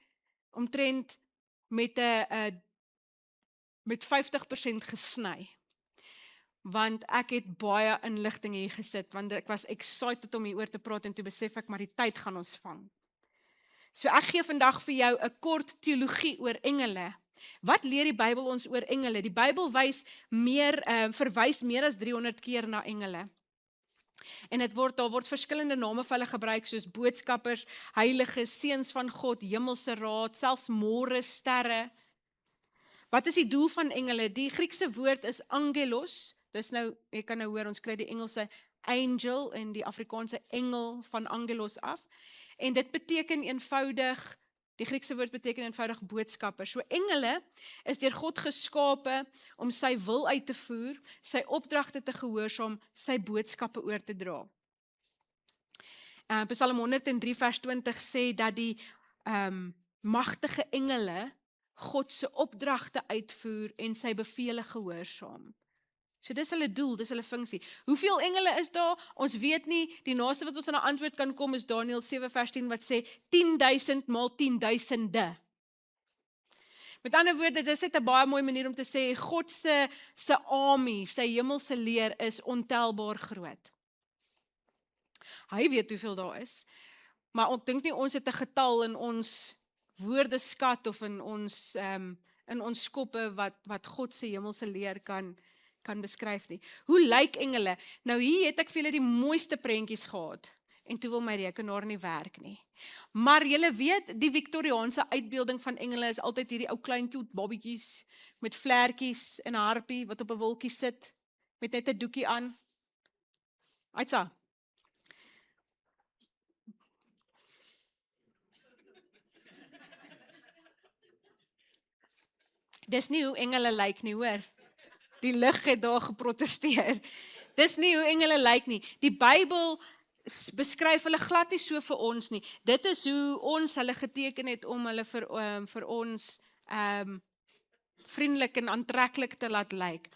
[SPEAKER 1] omtrent met 50% gesny. Want ek het baie inligting hier gesit, want ek was excited om hieroor te praat, en toe besef ek, maar die tyd gaan ons vang. So ek gee vandag vir jou 'n kort teologie oor engele. Wat leer die Bybel ons oor engele? Die Bybel verwys meer as 300 keer na engele. En daar word verskillende name vir hulle gebruik, soos boodskappers, heiliges, seuns van God, hemelse raad, selfs môre sterre. Wat is die doel van engele? Die Griekse woord is angelos. Dis nou, jy kan nou hoor, ons kry die Engelse angel en die Afrikaanse engel van angelos af. En dit beteken eenvoudig, die Griekse woord beteken eenvoudig boodskapper. So engele is deur God geskape om sy wil uit te voer, sy opdragte te gehoorsaam, sy boodskappe oor te dra. Psalm 103 vers 20 sê dat die magtige engele God se opdragte uitvoer en sy bevele gehoorsaam. So dis hulle doel, dis hulle funksie. Hoeveel engele is daar? Ons weet nie, die naaste wat ons aan 'n antwoord kan kom is Daniël 7 vers 10 wat sê 10.000 maal 10.000. Met ander woorde, dit is net 'n baie mooi manier om te sê, God se army, sy hemelse leer is ontelbaar groot. Hy weet hoeveel daar is, maar ons dink nie ons het 'n getal in ons woordeskat of in ons koppe wat God se hemelse leer kan beskryf nie. Hoe lyk engele? Nou hier het ek vir julle die mooiste prentjies gehad, en toe wil my rekenaar nie werk nie. Maar julle weet, die Victoriaanse uitbeelding van engele is altyd hierdie ou klein cute babietjies met vlekjies en 'n harpie wat op 'n wolkie sit met net 'n doekie aan. Aitsa. Dis nie hoe engele lyk nie, hoor. Die lig het daar geprotesteer. Dis nie hoe engele lyk nie. Die Bybel beskryf hulle glad nie so vir ons nie. Dit is hoe ons hulle geteken het om hulle vir ons vriendelik en aantreklik te laat lyk.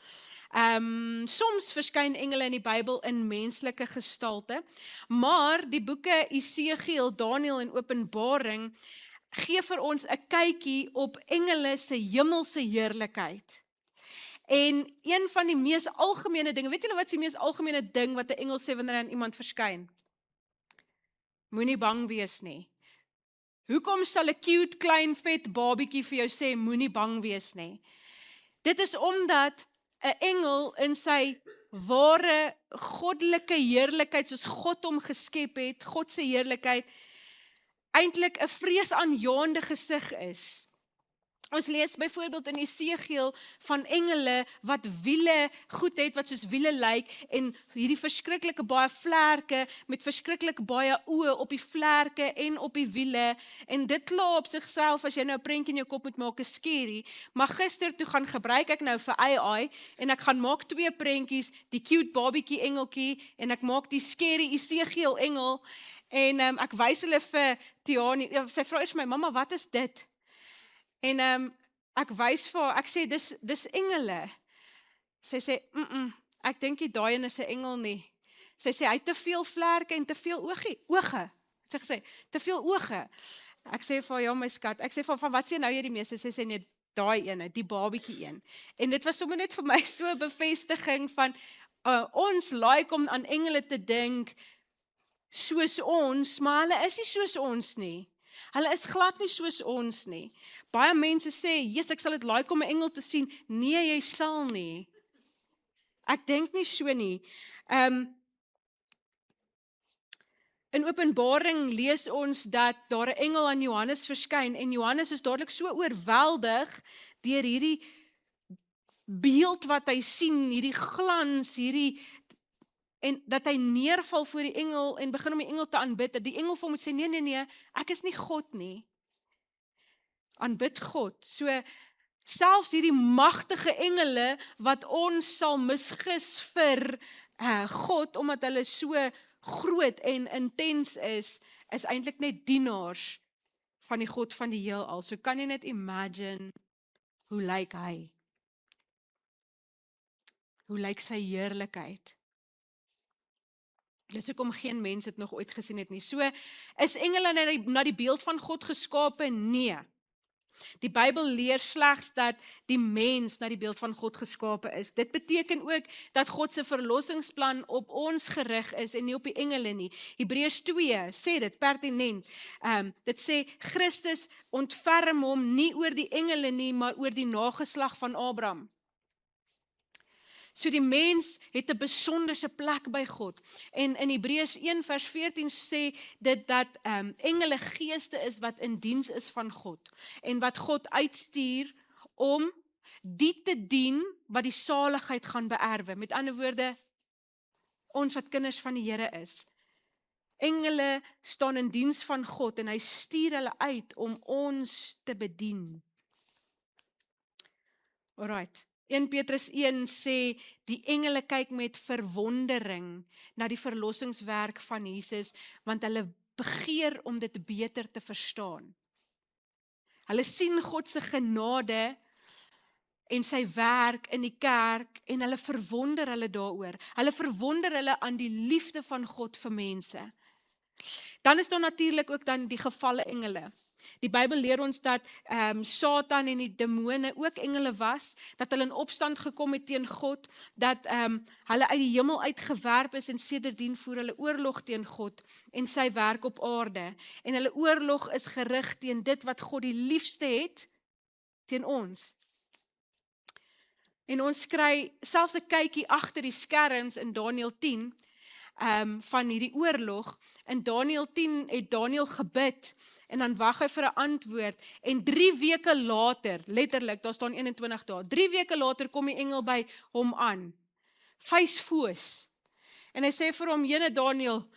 [SPEAKER 1] Soms verskyn engele in die Bybel in menslike gestalte, maar die boeke Esegiel, Daniël en Openbaring gee vir ons 'n kykie op engele se hemelse heerlikheid. En een van die mees algemene dinge, weet julle wat is die mees algemene ding wat 'n engel sê wanneer aan iemand verskyn? Moenie bang wees nie. Hoekom sal 'n cute, klein, vet babietjie vir jou sê, moenie bang wees nie? Dit is omdat 'n engel in sy ware goddelike heerlikheid, soos God hom geskep het, God se heerlikheid, eintlik 'n vreesaanjaende gesig is. Ons lees byvoorbeeld in Esegiel van engele wat wiele goed het, wat soos wiele lyk, en hierdie verskriklike baie vlerke, met verskriklik baie oë op die vlerke en op die wiele, en dit klaar op sigself, as jy nou 'n prentjie in jou kop moet maak, is scary, maar gister toe gaan gebruik ek nou vir AI, en ek gaan maak 2 prentjies, die cute babietjie engeltjie, en ek maak die scary Esegiel engel, en ek wys hulle vir Tiani, sy vra eers my, mamma, wat is dit? En ek wys vir haar, ek sê, dis engele. Sy sê, ek dink die daai een is 'n engel nie. Sy sê, hy het te veel vlerke en te veel oge. Sy sê, te veel oge. Ek sê vir haar, ja my skat, ek sê vir haar, van wat sê nou jy die meeste? Sy sê, nee, daai ene, die babietjie een. En dit was sommer net vir my so 'n bevestiging van, ons like om aan engele te dink, soos ons, maar hulle is nie soos ons nie. Hulle is glad nie soos ons nie. Baie mense sê, "Jesus, ek sal dit like om 'n engel te sien." Nee, jy sal nie. Ek dink nie so nie. In Openbaring lees ons dat daar 'n engel aan Johannes verskyn en Johannes is dadelik so oorweldig deur hierdie beeld wat hy sien, hierdie glans, en dat hy neerval voor die engel en begin om die engel te aanbid, dat die engel vir hom moet sê, nee, ek is nie God nie. Aanbid God. So, selfs hierdie magtige engele, wat ons sal misgis vir God, omdat hulle so groot en intens is eintlik net dienaars van die God van die heelal. So kan jy net imagine, hoe lyk hy? Hoe lyk sy heerlikheid? Dis hoekom geen mens dit nog ooit gesien het nie. So, is engele na die beeld van God geskape? Nee. Die Bybel leer slegs dat die mens na die beeld van God geskape is. Dit beteken ook dat God se verlossingsplan op ons gerig is en nie op die engele nie. Hebreërs 2 sê dit pertinent. Dit sê Christus ontferm hom nie oor die engele nie, maar oor die nageslag van Abraham. So die mens het 'n besonderse plek by God. En in Hebreërs 1 vers 14 sê dit dat engele geeste is wat in diens is van God. En wat God uitstuur om die te dien wat die saligheid gaan beerwe. Met ander woorde, ons wat kinders van die Here is. Engele staan in diens van God en hy stuur hulle uit om ons te bedien. Alright. 1 Petrus 1 sê, die engele kyk met verwondering na die verlossingswerk van Jesus, want hulle begeer om dit beter te verstaan. Hulle sien God se genade en sy werk in die kerk, en hulle verwonder hulle daaroor. Hulle verwonder hulle aan die liefde van God vir mense. Dan is daar natuurlik ook dan die gevalle engele. Die Bybel leer ons dat Satan en die demone ook engele was, dat hulle in opstand gekom het teen God, dat hulle uit die hemel uitgewerp is en sedertdien voer hulle oorlog teen God en sy werk op aarde. En hulle oorlog is gerig teen dit wat God die liefste het, teen ons. En ons kry selfs 'n kykie agter die skerms in Daniël 10, van hierdie oorlog. In Daniël 10 het Daniël gebid, en dan wag hy vir 'n antwoord, en 3 weke later, letterlik, daar staan 21 dae, 3 weke later kom die engel by hom aan, vuisfoos, en hy sê vir hom, jene Daniël,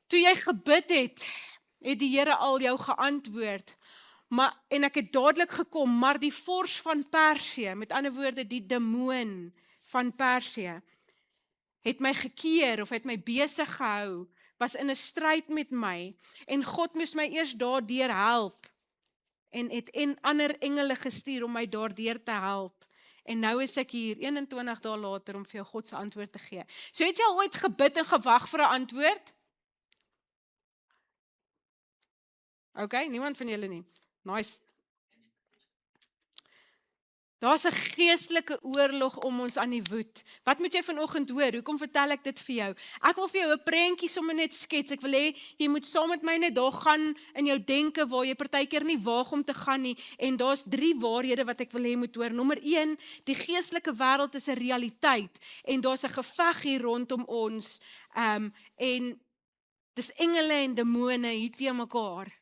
[SPEAKER 1] toe jy gebid het die Here al jou geantwoord, en ek het dadelik gekom, maar die vors van Persië, met ander woorde die demoon van Persië, het my gekeer, of het my besig gehou, was in 'n stryd met my, en God moes my eers daardeur help, en het ander engele gestuur om my daardeur te help, en nou is ek hier, 21 dae later, om vir jou God se antwoord te gee. So het jy al ooit gebid en gewag vir 'n antwoord? Okay, niemand van julle nie. Nice. Daar's 'n geestelike oorlog om ons aan die woed. Wat moet jy vanoggend hoor? Hoekom vertel ek dit vir jou? Ek wil vir jou 'n prentjie sommer net skets. Ek wil hê jy moet saam met my net daar gaan in jou denke waar jy partykeer nie waag om te gaan nie. En daar's 3 waarhede wat ek wil hê jy moet hoor. Nommer 1, die geestelike wêreld is 'n realiteit en daar's 'n geveg hier rondom ons. En dis engele en demone hier te mekaar.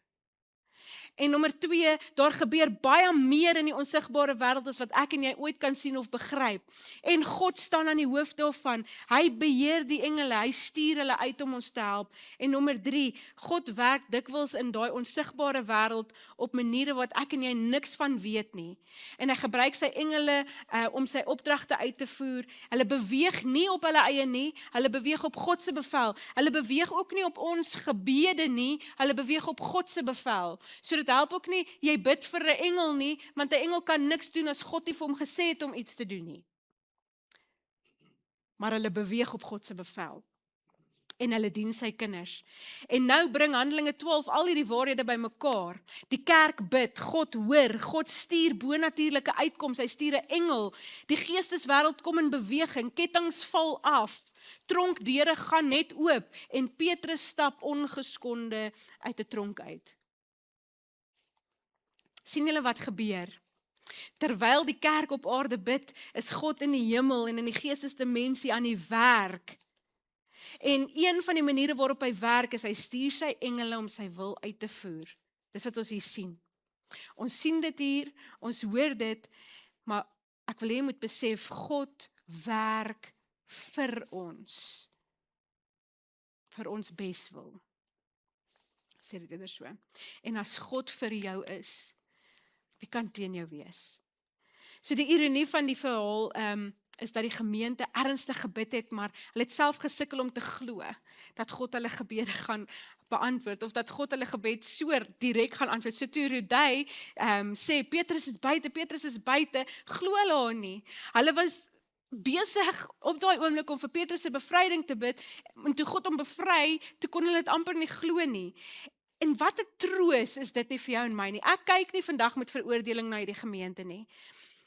[SPEAKER 1] En nommer 2, daar gebeur baie meer in die onsigbare wêreld as wat ek en jy ooit kan sien of begryp. En God staan aan die hoof daarvan. Hy beheer die engele, hy stuur hulle uit om ons te help. En nommer 3, God werk dikwels in daai onsigbare wêreld op maniere wat ek en jy niks van weet nie. En hy gebruik sy engele om sy opdragte uit te voer. Hulle beweeg nie op hulle eie nie, hulle beweeg op God se bevel. Hulle beweeg ook nie op ons gebede nie, hulle beweeg op God se bevel. So dit help ook nie, jy bid vir 'n engel nie, want 'n engel kan niks doen as God nie vir hom gesê het om iets te doen nie. Maar hulle beweeg op God se bevel. En hulle dien sy kinders. En nou bring Handelinge 12 al hierdie waarhede bymekaar. Die kerk bid, God hoor, God stuur bonatuurlike uitkomste, hy stuur 'n engel. Die geesteswêreld kom in beweging, kettinge val af. Tronkdeure gaan net oop en Petrus stap ongeskonde uit 'n tronk uit. Sien julle wat gebeur? Terwyl die kerk op aarde bid, is God in die hemel en in die geestesdimensie aan die werk. En een van die maniere waarop hy werk is, hy stuur sy engele om sy wil uit te voer. Dis wat ons hier sien. Ons sien dit hier, ons hoor dit, maar ek wil hê jy moet besef, God werk vir ons beswil. Sê dit eerder so. En as God vir jou is, wie kan teen jou wees? So die ironie van die verhaal is dat die gemeente ernstig gebid het, maar hulle het self gesukkel om te glo dat God hulle gebede gaan beantwoord, of dat God hulle gebed so direk gaan antwoord. So toe Rodai sê, Petrus is buite, glo hulle haar nie. Hulle was besig op daai oomblik om vir Petrus se bevryding te bid, en toe God hom bevry, toe kon hulle dit amper nie glo nie. En wat 'n troos is dit nie vir jou en my nie. Ek kyk nie vandag met veroordeling na hierdie gemeente nie.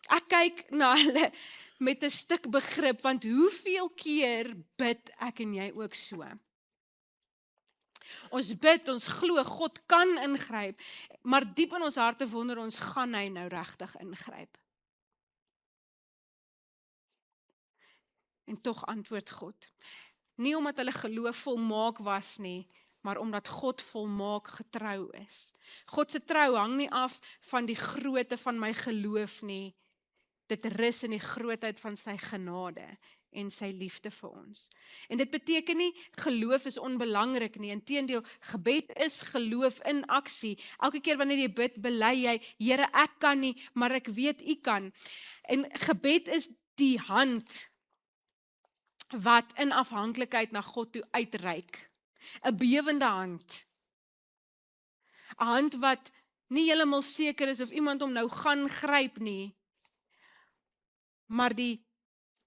[SPEAKER 1] Ek kyk na hulle met 'n stuk begrip, want hoeveel keer bid ek en jy ook so? Ons bid, ons glo, God kan ingryp, maar diep in ons harte wonder ons, gaan hy nou regtig ingryp? En tog antwoord God. Nie omdat hulle geloof volmaak was nie, maar omdat God volmaak getrou is. God se trou hang nie af van die grootte van my geloof nie. Dit rus in die grootheid van sy genade en sy liefde vir ons. En dit beteken nie, geloof is onbelangrik nie. Inteendeel, gebed is geloof in aksie. Elke keer wanneer jy bid, bely jy, Here, ek kan nie, maar ek weet U kan. En gebed is die hand wat in afhanklikheid na God toe uitreik. 'n bewende hand. 'n hand wat nie heeltemal seker is of iemand hom nou gaan gryp nie, maar die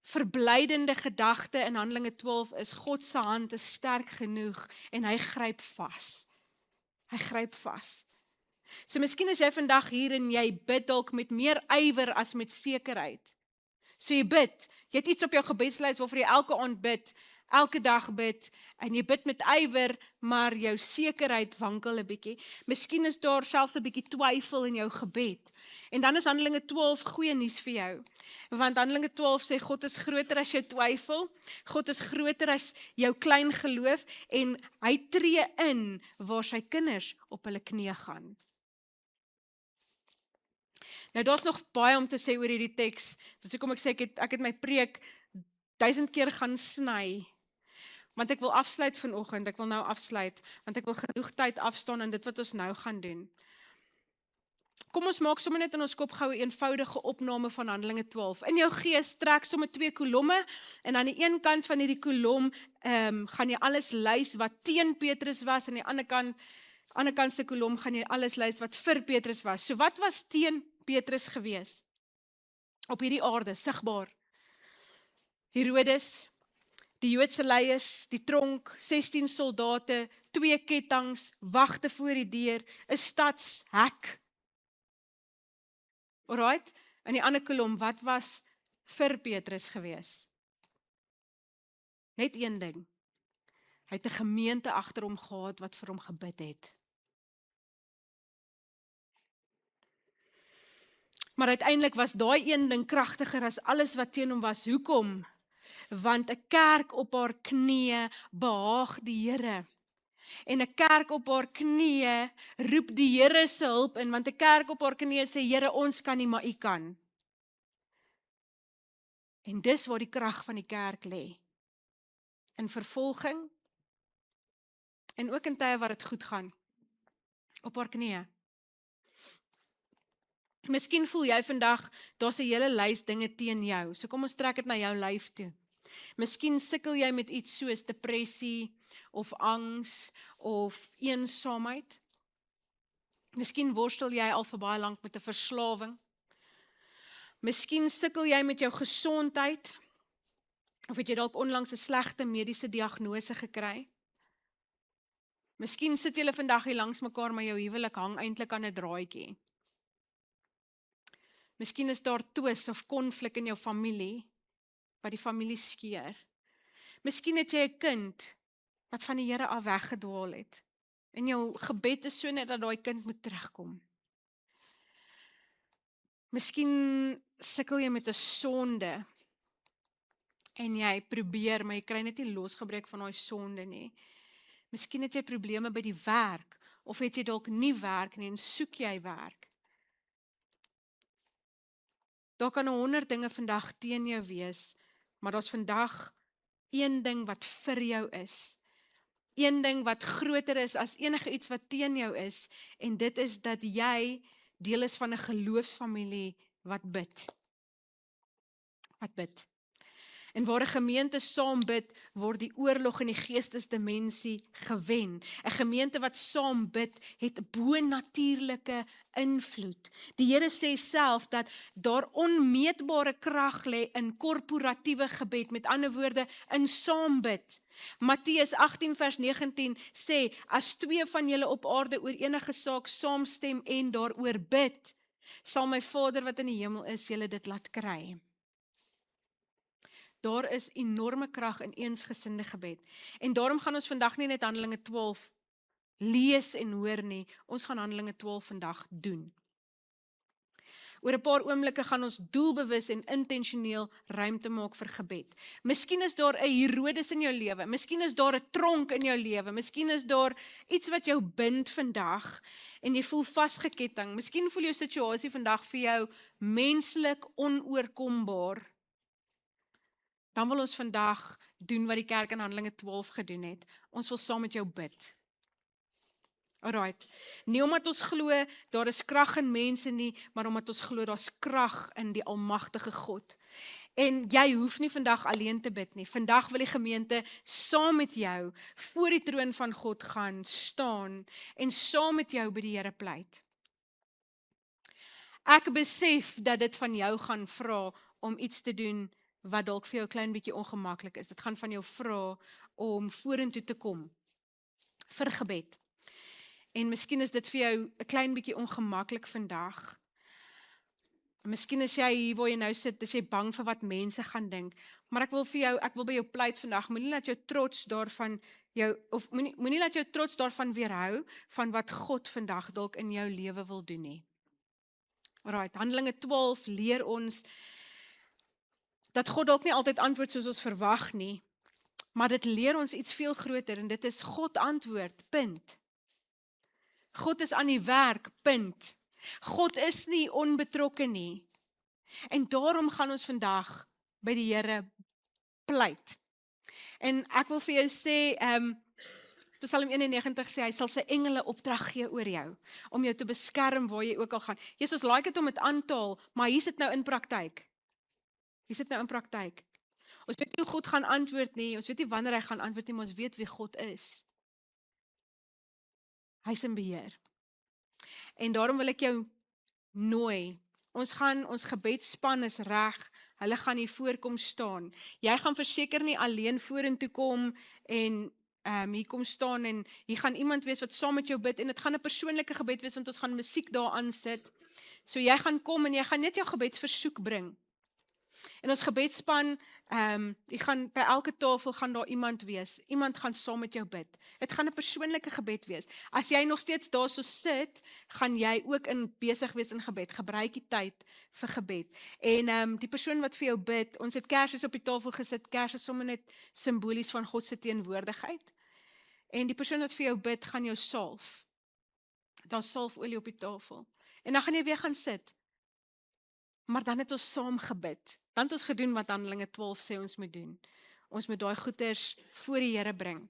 [SPEAKER 1] verblydende gedagte in Handelinge 12 is, God se hand is sterk genoeg en hy gryp vas. Hy gryp vas. So miskien is jy vandag hier en jy bid dalk met meer ywer as met sekerheid. So jy bid, jy het iets op jou gebedslys waarvoor jy elke aand bid, elke dag bid, en jy bid met ywer, maar jou sekerheid wankel 'n bietjie. Miskien is daar selfs 'n bietjie twyfel in jou gebed. En dan is Handelinge 12 goeie nuus vir jou. Want Handelinge 12 sê, God is groter as jou twyfel, God is groter as jou klein geloof, en hy tree in waar sy kinders op hulle knieë gaan. Nou daar's nog baie om te sê oor hierdie teks. Dis hoekom ek sê ek het my preek 1000 keer gaan sny. Want ek wil afsluit vanoggend, ek wil nou afsluit, want ek wil genoeg tyd afstaan in dit wat ons nou gaan doen. Kom ons maak sommer net in ons kop gou 'n eenvoudige opname van Handelinge 12. In jou gees trek sommer 2 kolomme, en aan die een kant van hierdie kolom gaan jy alles lys wat teen Petrus was, en aan die ander kant se kolom gaan jy alles lys wat vir Petrus was. So wat was teen Petrus gewees? Op hierdie aarde, sigbaar. Herodes, die Joodse leiers, die tronk, 16 soldate, 2 ketTINGs, wagte voor die deur, 'n stadshek. Alright, in die ander kolom, wat was vir Petrus gewees? Net een ding. Hy het 'n gemeente agter hom gehad wat vir hom gebid het. Maar uiteindelik was daai een ding kragtiger as alles wat teen hom was. Hoekom? Want 'n kerk op haar knieë behaag die Here. En 'n kerk op haar knieë roep die Here se hulp in, want 'n kerk op haar knieë sê, Here, ons kan nie, maar U kan. En dis waar die krag van die kerk lê. In vervolging, en ook in tye waar dit goed gaan. Op haar knieë. Miskien voel jy vandag, daar's 'n hele lys dinge teen jou. So kom ons trek dit na jou lyf toe. Miskien sukkel jy met iets soos depressie, of angs, of eensaamheid. Miskien worstel jy al vir baie lank met 'n verslawing. Miskien sukkel jy met jou gesondheid, of het jy dalk onlangs 'n slegte mediese diagnose gekry. Miskien sit julle vandag hier langs mekaar, maar jou huwelik hang eintlik aan 'n draadjie. Miskien is daar twis of konflik in jou familie, wat die familie skeur. Miskien het jy 'n kind wat van die Here af weggedwaal het. En jou gebed is so net dat daai kind moet terugkom. Miskien sukkel jy met 'n sonde en jy probeer, maar jy kry net nie losgebreek van daai sonde nie. Miskien het jy probleme by die werk, of het jy dalk nie werk nie en soek jy werk. Daar kan 100 dinge vandag teen jou wees, maar daar's vandag een ding wat vir jou is. Een ding wat groter is as enige iets wat teen jou is, en dit is dat jy deel is van 'n geloofsfamilie wat bid. Wat bid. En waar 'n gemeente saam bid, word die oorlog in die geestesdimensie gewen. 'n Gemeente wat saam bid, het bonatuurlike invloed. Die Here sê self dat daar onmeetbare krag lê in korporatiewe gebed, met ander woorde, in saam bid. Matteus 18 vers 19 sê, as 2 van julle op aarde oor enige saak saamstem en daaroor bid, sal my Vader wat in die hemel is, julle dit laat kry. Daar is enorme krag in eensgesinde gebed. En daarom gaan ons vandag nie net Handelinge 12 lees en hoor nie, ons gaan Handelinge 12 vandag doen. Oor 'n paar oomblikke gaan ons doelbewus en intentioneel ruimte maak vir gebed. Miskien is daar 'n Herodes in jou lewe, miskien is daar 'n tronk in jou lewe, miskien is daar iets wat jou bind vandag en jy voel vasgeketting. Miskien voel jou situasie vandag vir jou menslik onoorkombaar. Dan wil ons vandag doen wat die kerk in Handelinge 12 gedoen het. Ons wil saam met jou bid. Alright, nie omdat ons glo daar is krag in mense nie, maar omdat ons glo daar's krag in die almagtige God. En jy hoef nie vandag alleen te bid nie. Vandag wil die gemeente saam met jou voor die troon van God gaan staan en saam met jou by die Here pleit. Ek besef dat dit van jou gaan vra om iets te doen wat dalk vir jou 'n klein bietjie ongemaklik is. Dit gaan van jou vra om vorentoe te kom vir gebed. En miskien is dit vir jou 'n klein bietjie ongemaklik vandag. Miskien is jy hier waar jy nou sit, is jy bang vir wat mense gaan dink. Maar ek wil by jou pleit vandag, moenie laat jou trots daarvan moenie laat jou trots daarvan weerhou van wat God vandag dalk in jou lewe wil doen nie. Alright, Handelinge 12 leer ons dat God dalk nie altyd antwoord soos ons verwag nie, maar dit leer ons iets veel groter, en dit is God antwoord, punt. God is aan die werk, punt. God is nie onbetrokke nie. En daarom gaan ons vandag by die Here pleit. En ek wil vir jou sê, Psalm 91 sê, hy sal sy engele opdrag gee oor jou, om jou te beskerm waar jy ook al gaan. Jesus, like het om dit aan te haal, maar hier sit nou in praktyk. Ons weet nie hoe God gaan antwoord nie, ons weet nie wanneer hy gaan antwoord nie, maar ons weet wie God is. Hy is in beheer. En daarom wil ek jou nooi. Ons gebedsspan is reg, hulle gaan hier voorkom staan. Jy gaan verseker nie alleen vorentoe kom en hier kom staan en hier gaan iemand wees wat saam met jou bid en dit gaan 'n persoonlike gebed wees want ons gaan musiek daar aan sit. So jy gaan kom en jy gaan net jou gebedsversoek bring. En ons gebedsspan, by elke tafel gaan daar iemand wees. Iemand gaan saam met jou bid. Dit gaan 'n persoonlike gebed wees. As jy nog steeds daar so sit, gaan jy ook besig wees in gebed. Gebruik die tyd vir gebed. En die persoon wat vir jou bid, ons het kersies op die tafel gesit. Kers is sommer net simbolies van God se teenwoordigheid. En die persoon wat vir jou bid, gaan jou salf. Daar's salfolie op die tafel. En dan gaan jy weer gaan sit. Maar dan het ons saam gebid. Dan het ons gedoen wat Handelinge 12 sê ons moet doen. Ons moet daai goeders voor die Here bring.